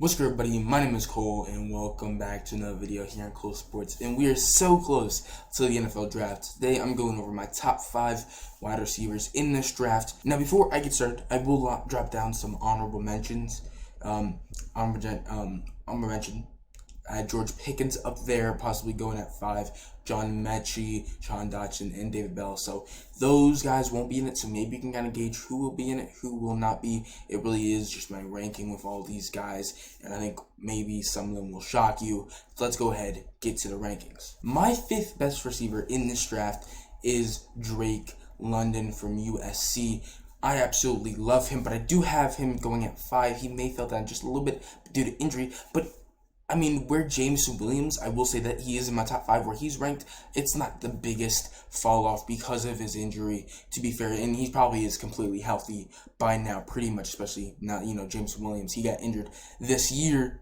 What's good, everybody? My name is Cole, and welcome back to another video here on Cole Sports. And we are so close to the NFL draft. Today, I'm going over my top 5 wide receivers in this draft. Now, before I get started, I will drop down some honorable mentions. Honorable mention. I had George Pickens up there, possibly going at 5. John Mechie, Sean Dotson, and David Bell. So those guys won't be in it. So maybe you can kind of gauge who will be in it, who will not be. It really is just my ranking with all these guys. And I think maybe some of them will shock you. So let's go ahead, get to the rankings. My 5th best receiver in this draft is Drake London from USC. I absolutely love him, but I do have him going at 5. He may fell down just a little bit due to injury, but I mean, where James Williams, I will say that he is in my top 5 where he's ranked. It's not the biggest fall off because of his injury, to be fair, and he probably is completely healthy by now, pretty much, especially now, James Williams. He got injured this year.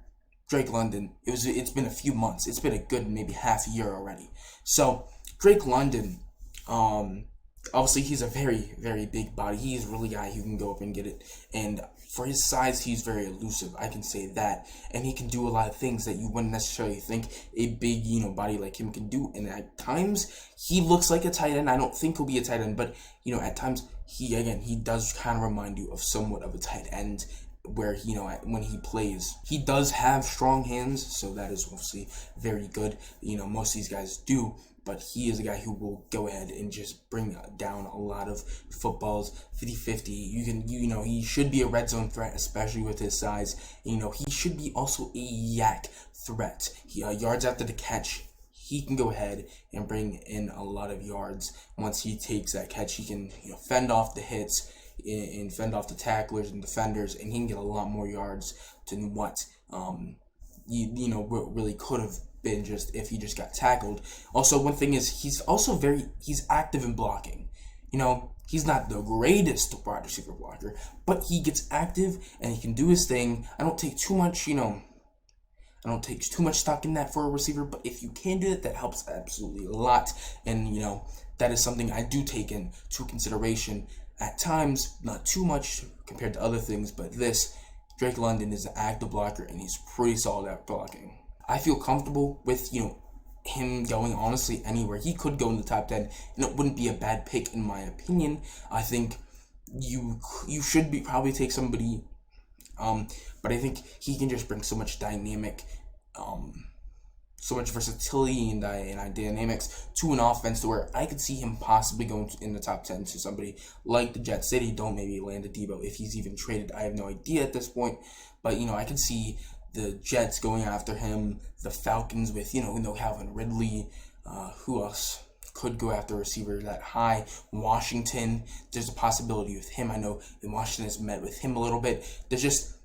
Drake London, it's been a few months. It's been a good maybe half a year already. So, Drake London, obviously, he's a very, very big body. He's really a guy who can go up and get it. And for his size, he's very elusive. I can say that. And he can do a lot of things that you wouldn't necessarily think a big, body like him can do. And at times, he looks like a tight end. I don't think he'll be a tight end. But, at times, he does kind of remind you of somewhat of a tight end where, when he plays. He does have strong hands, so that is obviously very good. Most of these guys do. But he is a guy who will go ahead and just bring down a lot of footballs, 50-50. He should be a red zone threat, especially with his size. He should be also a yak threat. Yards after the catch, he can go ahead and bring in a lot of yards. Once he takes that catch, he can fend off the hits and fend off the tacklers and defenders, and he can get a lot more yards than what really could have been just if he just got tackled. Also, one thing is he's active in blocking. He's not the greatest wide receiver blocker, but he gets active and he can do his thing. I don't take too much stock in that for a receiver, but if you can do it, that helps absolutely a lot. And that is something I do take into consideration at times, not too much compared to other things, but Drake London is an active blocker and he's pretty solid at blocking. I feel comfortable with, him going honestly anywhere. He could go in the top 10, and it wouldn't be a bad pick in my opinion. I think you should probably take somebody, but I think he can just bring so much dynamic, so much versatility and dynamics to an offense to where I could see him possibly going in the top 10 to somebody like the Jets. City don't maybe land a Debo if he's even traded. I have no idea at this point, but I can see the Jets going after him, the Falcons with, Calvin Ridley, who else could go after a receiver that high? Washington, there's a possibility with him. I know Washington has met with him a little bit. There's just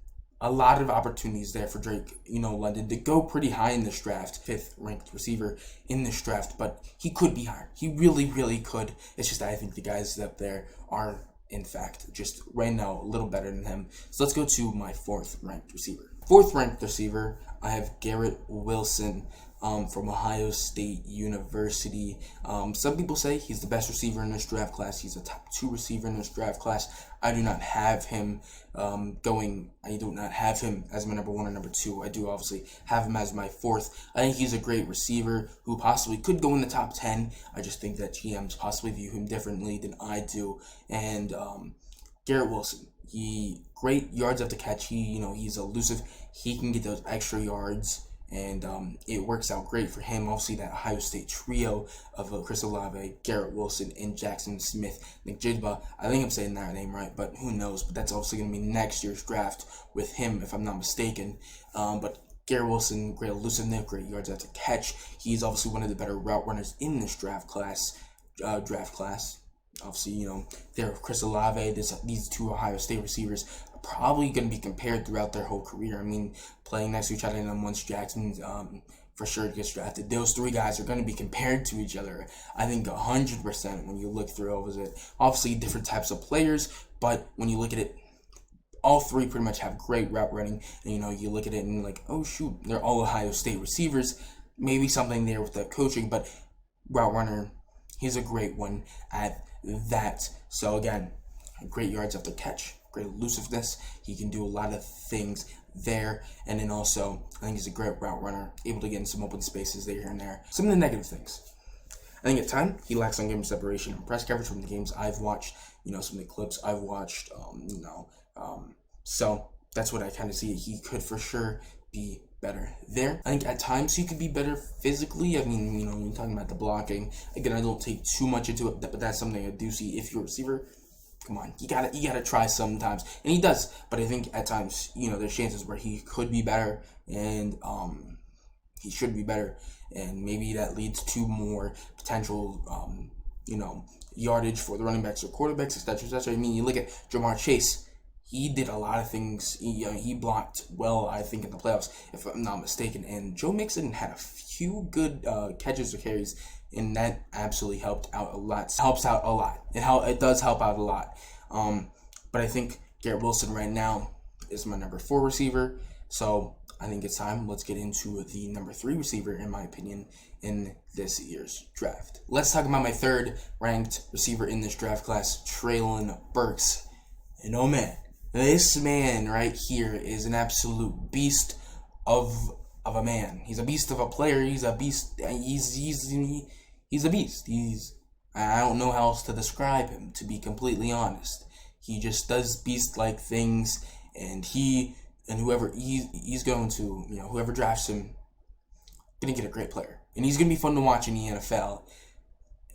a lot of opportunities there for Drake, London to go pretty high in this draft, 5th ranked receiver in this draft, but he could be higher. He really, really could. It's just I think the guys up there are, in fact, just right now a little better than him. So let's go to my 4th ranked receiver. 4th ranked receiver, I have Garrett Wilson from Ohio State University. Some people say he's the best receiver in this draft class. He's a top 2 receiver in this draft class. I do not have him I do not have him as my number 1 or number 2. I do obviously have him as my 4th. I think he's a great receiver who possibly could go in the top 10. I just think that GMs possibly view him differently than I do. And Garrett Wilson, great yards after catch. He's elusive. He can get those extra yards, and it works out great for him. Obviously, that Ohio State trio of Chris Olave, Garrett Wilson, and Jackson Smith-Njigba. I think I'm saying that name right, but who knows? But that's obviously going to be next year's draft with him, if I'm not mistaken. But Garrett Wilson, great elusiveness, great yards after catch. He's obviously one of the better route runners in this draft class. Obviously, they're Chris Olave. These 2 Ohio State receivers are probably going to be compared throughout their whole career. I mean, playing next to each other, and then once Jackson for sure gets drafted, those 3 guys are going to be compared to each other. I think 100% when you look through all of it. Obviously, different types of players, but when you look at it, all 3 pretty much have great route running. And, you look at it and you're like, oh, shoot, they're all Ohio State receivers. Maybe something there with the coaching, but route runner, he's a great one at that. So again, great yards after catch, great elusiveness. He can do a lot of things there. And then also, I think he's a great route runner, able to get in some open spaces there and there. Some of the negative things. I think at time he lacks on game separation and press coverage from the games I've watched. Some of the clips I've watched. So that's what I kind of see. He could for sure be better there. I think at times he could be better physically. I mean, when you're talking about the blocking, again, I don't take too much into it, but that's something I do see. If you're a receiver, come on, you gotta try sometimes, and he does. But I think at times, there's chances where he could be better, and he should be better, and maybe that leads to more potential, yardage for the running backs or quarterbacks, etc., etc. I mean, you look at Jamar Chase. He did a lot of things. He blocked well, I think, in the playoffs, if I'm not mistaken. And Joe Mixon had a few good catches or carries, and that absolutely helped out a lot. Helps out a lot. It does help out a lot. But I think Garrett Wilson right now is my number 4 receiver. So I think it's time. Let's get into the number 3 receiver, in my opinion, in this year's draft. Let's talk about my 3rd ranked receiver in this draft class, Treylon Burks. And oh man, this man right here is an absolute beast of a man. He's a beast of a player. He's a beast. He's a beast. I don't know how else to describe him, to be completely honest. He just does beast-like things, and whoever he's going to, whoever drafts him, gonna get a great player, and he's gonna be fun to watch in the NFL.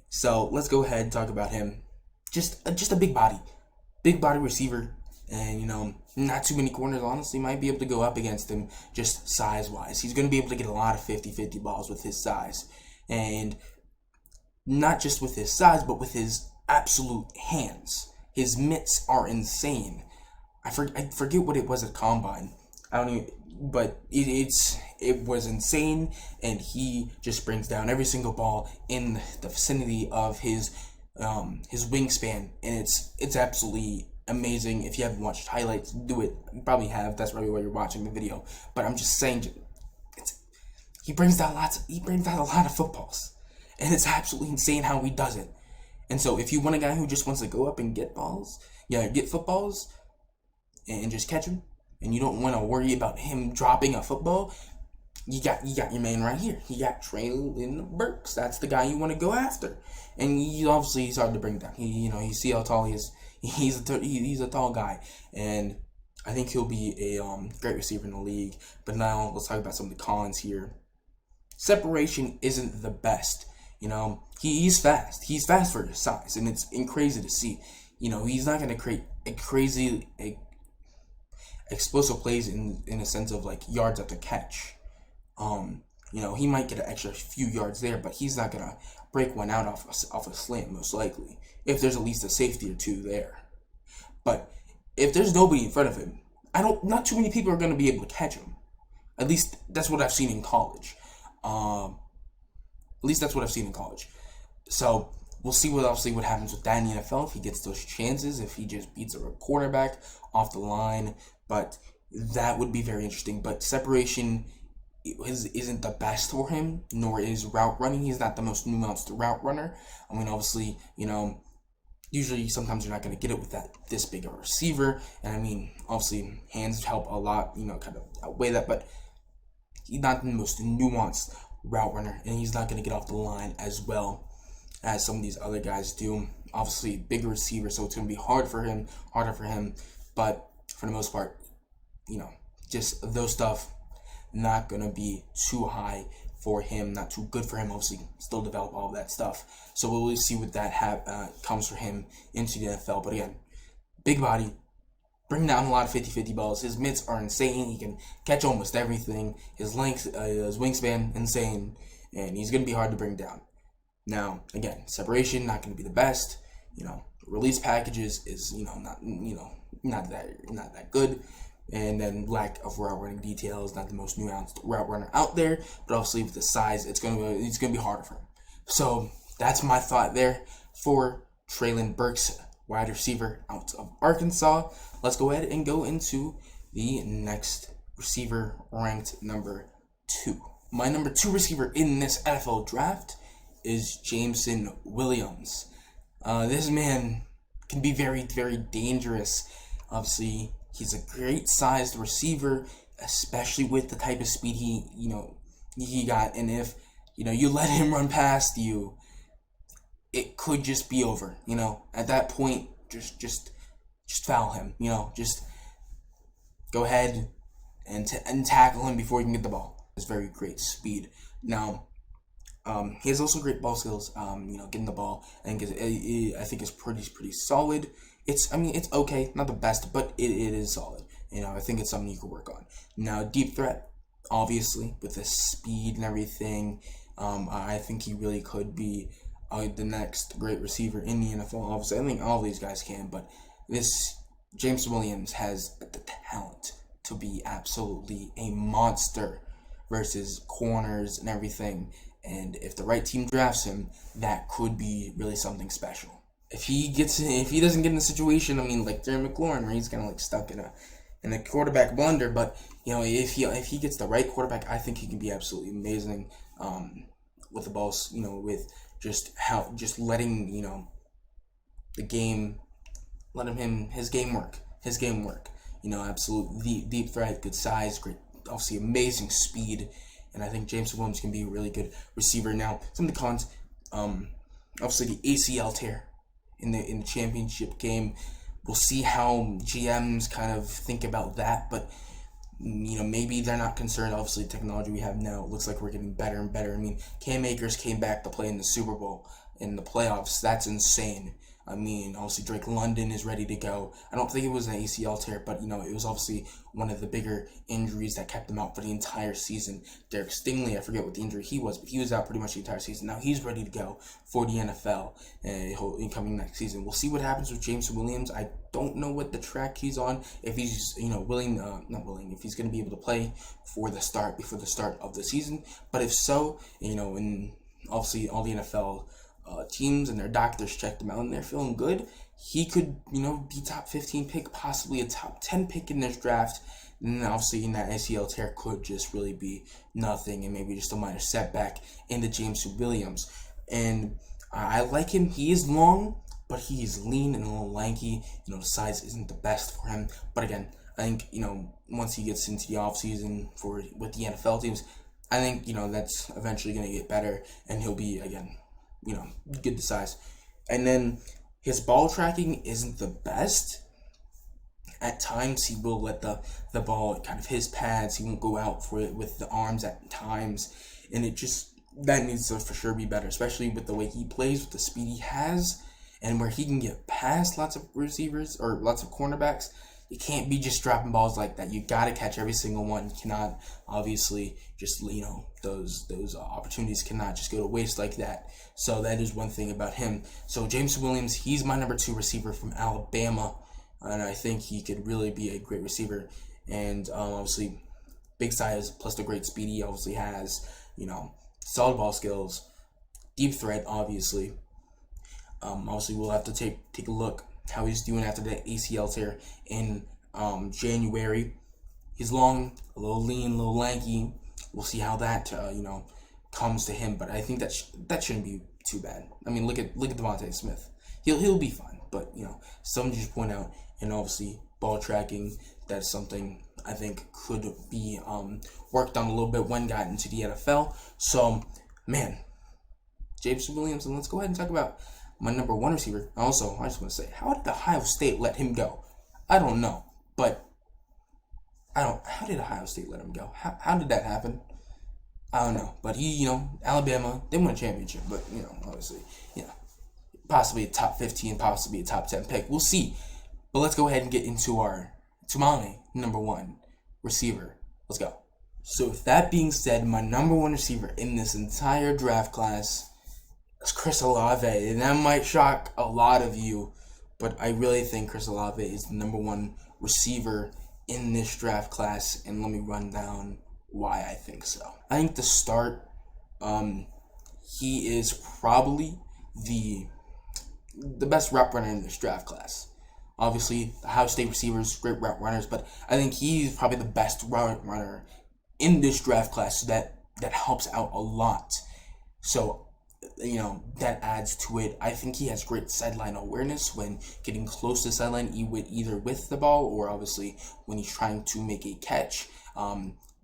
So let's go ahead and talk about him. Just a big body receiver. And, not too many corners, honestly, might be able to go up against him just size-wise. He's going to be able to get a lot of 50-50 balls with his size. And not just with his size, but with his absolute hands. His mitts are insane. I forget what it was at Combine. But it was insane, and he just brings down every single ball in the vicinity of his wingspan, and it's absolutely amazing. If you haven't watched highlights, do it. You probably have. That's probably why you're watching the video. But I'm just saying, he brings down a lot of footballs, and it's absolutely insane how he does it. And so, if you want a guy who just wants to go up and get footballs, and just catch them, and you don't want to worry about him dropping a football, you got your man right here. You got Treylon Burks. That's the guy you want to go after. And he's hard to bring down. You see how tall he is. He's a tall guy, and I think he'll be a great receiver in the league. But now let's talk about some of the cons here. Separation isn't the best. He's fast. He's fast for his size, and it's crazy to see. He's not going to create a crazy explosive plays in a sense of like yards after catch. He might get an extra few yards there, but he's not gonna break one out off a slant, most likely, if there's at least a safety or two there. But if there's nobody in front of him, not too many people are gonna be able to catch him. At least that's what I've seen in college. So we'll see what happens with that in the NFL, if he gets those chances, if he just beats a quarterback off the line. But that would be very interesting. But separation isn't the best for him, nor is route running. He's not the most nuanced route runner. I mean, obviously, usually sometimes you're not going to get it with this big of a receiver. And I mean, obviously, hands help a lot, kind of outweigh that. But he's not the most nuanced route runner, and he's not going to get off the line as well as some of these other guys do. Obviously, bigger receiver, so it's going to be harder for him. But for the most part, just those stuff, not going to be too high for him, not too good for him. Obviously, still develop all of that stuff. So we'll see what that comes for him into the NFL. But again, big body, bring down a lot of 50-50 balls. His mitts are insane. He can catch almost everything. His length, his wingspan, insane. And he's going to be hard to bring down. Now, again, separation, not going to be the best. Release packages is, not that good. And then lack of route running details, not the most nuanced route runner out there. But obviously with the size, it's gonna be harder for him. So that's my thought there for Treylon Burks, wide receiver out of Arkansas. Let's go ahead and go into the next receiver, ranked number 2. My number 2 receiver in this NFL draft is Jameson Williams. This man can be very, very dangerous. Obviously, he's a great sized receiver. especially with the type of speed he got. And if you let him run past you, it could just be over. At that point, just foul him. Just go ahead and tackle him before you can get the ball. It's very great speed. Now, he has also great ball skills. Getting the ball, I think is pretty solid. It's okay, not the best, but it is solid. I think it's something you could work on. Now, deep threat, obviously, with the speed and everything, I think he really could be the next great receiver in the NFL. Obviously, I think all of these guys can, but this James Williams has the talent to be absolutely a monster versus corners and everything. And if the right team drafts him, that could be really something special. If he doesn't get in a situation, like Terry McLaurin, where he's kind of stuck in a quarterback blunder, but if he gets the right quarterback, I think he can be absolutely amazing with the balls. With just letting the game, his game work. Absolute deep threat, good size, great, obviously amazing speed. And I think James Williams can be a really good receiver. Now, some of the cons, obviously the ACL tear in the championship game. We'll see how GMs kind of think about that, but maybe they're not concerned. Obviously, the technology we have now, it looks like we're getting better and better. Cam Akers came back to play in the Super Bowl in the playoffs. That's insane. Obviously Drake London is ready to go. I don't think it was an ACL tear, but it was obviously one of the bigger injuries that kept him out for the entire season. Derek Stingley, I forget what the injury he was, but he was out pretty much the entire season. Now he's ready to go for the NFL coming next season. We'll see what happens with James Williams. I don't know what the track he's on, if he's if he's going to be able to play before the start of the season. But if so, and obviously all the NFL teams and their doctors checked him out and they're feeling good, he could be top 15 pick, possibly a top 10 pick in this draft. And obviously in that ACL tear could just really be nothing and maybe just a minor setback into James Williams. And I like him. He is long, but he is lean and a little lanky. The size isn't the best for him, but again, I think once he gets into the offseason with the NFL teams, I think that's eventually going to get better and he'll be again good to size. And then his ball tracking isn't the best. At times he will let the ball kind of his pads. He won't go out for it with the arms at times, and that needs to for sure be better, especially with the way he plays, with the speed he has, and where he can get past lots of receivers or lots of cornerbacks. You can't be just dropping balls like that. You got to catch every single one. You cannot, obviously, just, those opportunities cannot just go to waste like that. So that is one thing about him. So James Williams, he's my number 2 receiver from Alabama, and I think he could really be a great receiver. And obviously, big size plus the great speed he obviously has. Solid ball skills, deep threat, obviously. Obviously, we'll have to take a look how he's doing after the ACL tear in January. He's long, a little lean, a little lanky. We'll see how that comes to him, but I think that shouldn't be too bad. Look at Devontae Smith. He'll be fine, but something to just point out. And obviously, ball tracking, that's something I think could be worked on a little bit when got into the NFL. So, man, James Williams, and let's go ahead and talk about my number 1 receiver. Also, I just want to say, how did Ohio State let him go? I don't know, but how did Ohio State let him go? How did that happen? I don't know, but he, Alabama, they won a championship, but, obviously, possibly a top 15, possibly a top 10 pick. We'll see. But let's go ahead and get into my number 1 receiver. Let's go. So with that being said, my number 1 receiver in this entire draft class is Chris Olave, and that might shock a lot of you, but I really think Chris Olave is the number 1 receiver in this draft class, and let me run down why I think so. I think to start, he is probably the best route runner in this draft class. Obviously, the Ohio State receivers, great route runners, but I think he's probably the best route runner in this draft class that helps out a lot. So, that adds to it. I think he has great sideline awareness when getting close to the sideline, either with the ball or obviously when he's trying to make a catch.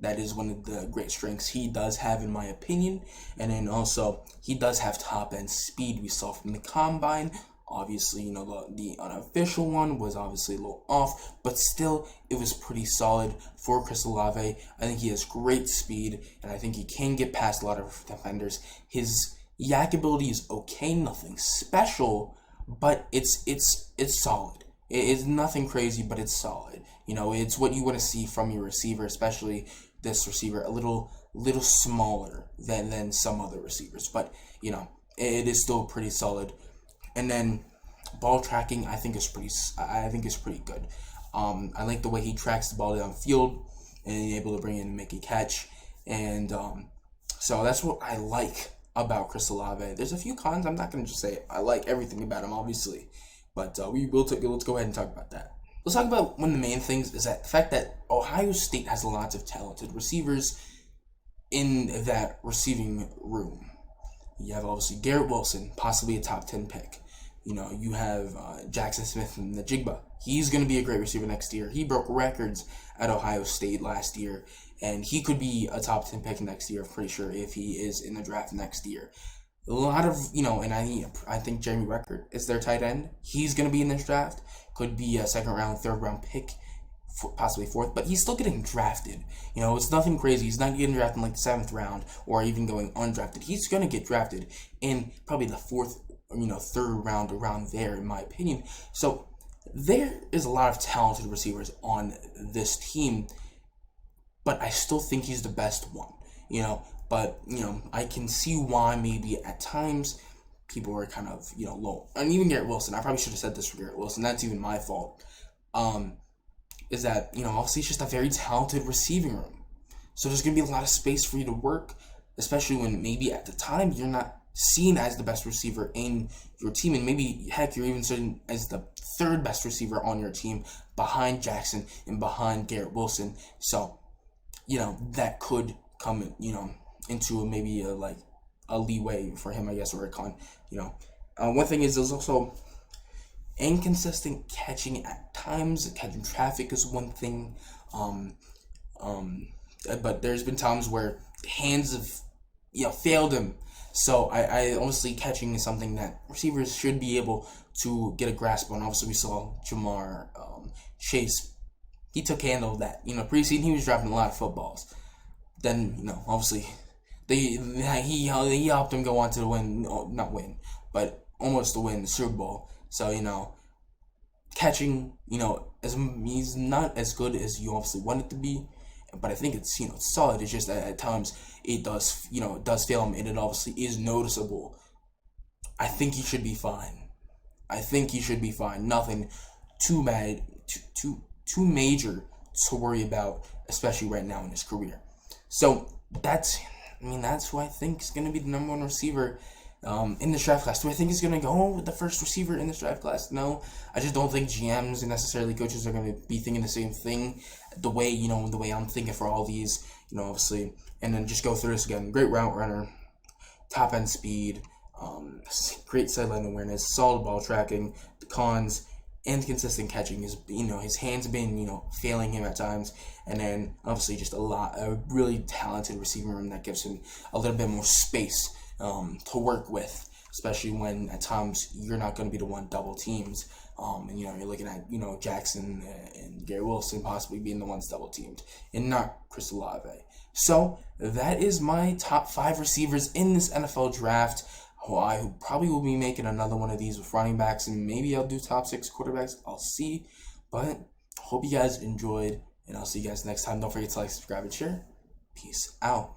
That is one of the great strengths he does have, in my opinion. And then also, he does have top-end speed. We saw from the combine. Obviously, the unofficial one was obviously a little off, but still, it was pretty solid for Chris Olave. I think he has great speed, and I think he can get past a lot of defenders. His yak ability is okay, nothing special, but it's solid. It's nothing crazy, but it's solid. It's what you want to see from your receiver, especially this receiver, a little smaller than some other receivers, but it is still pretty solid. And then ball tracking, I think is pretty good. I like the way he tracks the ball downfield and able to bring in and make a catch, and so that's what I like about Chris Olave. There's a few cons. I'm not gonna just say I like everything about him, obviously, but let's go ahead and talk about that. Let's talk about one of the main things is that the fact that Ohio State has lots of talented receivers in that receiving room. You have obviously Garrett Wilson, possibly a top 10 pick. You have Jackson Smith and the Jigba. He's going to be a great receiver next year. He broke records at Ohio State last year, and he could be a top 10 pick next year, I'm pretty sure, if he is in the draft next year. A lot of, and I think Jeremy Record is their tight end. He's going to be in this draft. Could be a second round, third round pick, possibly fourth, but he's still getting drafted. It's nothing crazy. He's not getting drafted in like the 7th round or even going undrafted. He's going to get drafted in probably the 4th, 3rd round, around there, in my opinion. So there is a lot of talented receivers on this team, but I still think he's the best one. But I can see why maybe at times people were kind of low. And even Garrett Wilson, I probably should have said this for Garrett Wilson. That's even my fault. Is that obviously it's just a very talented receiving room. So there's gonna be a lot of space for you to work, especially when maybe at the time you're not seen as the best receiver in your team, and maybe heck you're even seen as the 3rd best receiver on your team behind Jackson and behind Garrett Wilson. So that could come into maybe a leeway for him, I guess, or a con. One thing is there's also inconsistent catching at times. Catching traffic is one thing, but there's been times where hands have failed him. So I honestly, catching is something that receivers should be able to get a grasp on. Obviously, we saw Jamar Chase. He took handle of that. Preseason he was dropping a lot of footballs. Then obviously he helped him go on to not win, but almost to win the Super Bowl. So catching he's not as good as you obviously want it to be, but I think it's it's solid. It's just that at times it does fail him, and it obviously is noticeable. I think he should be fine. Nothing too bad, too major to worry about, especially right now in his career. So that's who I think is going to be the number 1 receiver in this draft class. Do I think he's going to go with the first receiver in this draft class? No. I just don't think GMs and necessarily coaches are going to be thinking the same thing the way I'm thinking for all these, obviously. And then just go through this again. Great route runner, top end speed, great sideline awareness, solid ball tracking. The cons, inconsistent catching. His hands have been failing him at times, and then obviously just a really talented receiving room that gives him a little bit more space to work with, especially when at times you're not going to be the one double teams, and you're looking at Jackson and Garrett Wilson possibly being the ones double teamed and not Chris Olave. So that is my top 5 receivers in this NFL draft. I probably will be making another one of these with running backs, and maybe I'll do top 6 quarterbacks. I'll see. But hope you guys enjoyed, and I'll see you guys next time. Don't forget to like, subscribe, and share. Peace out.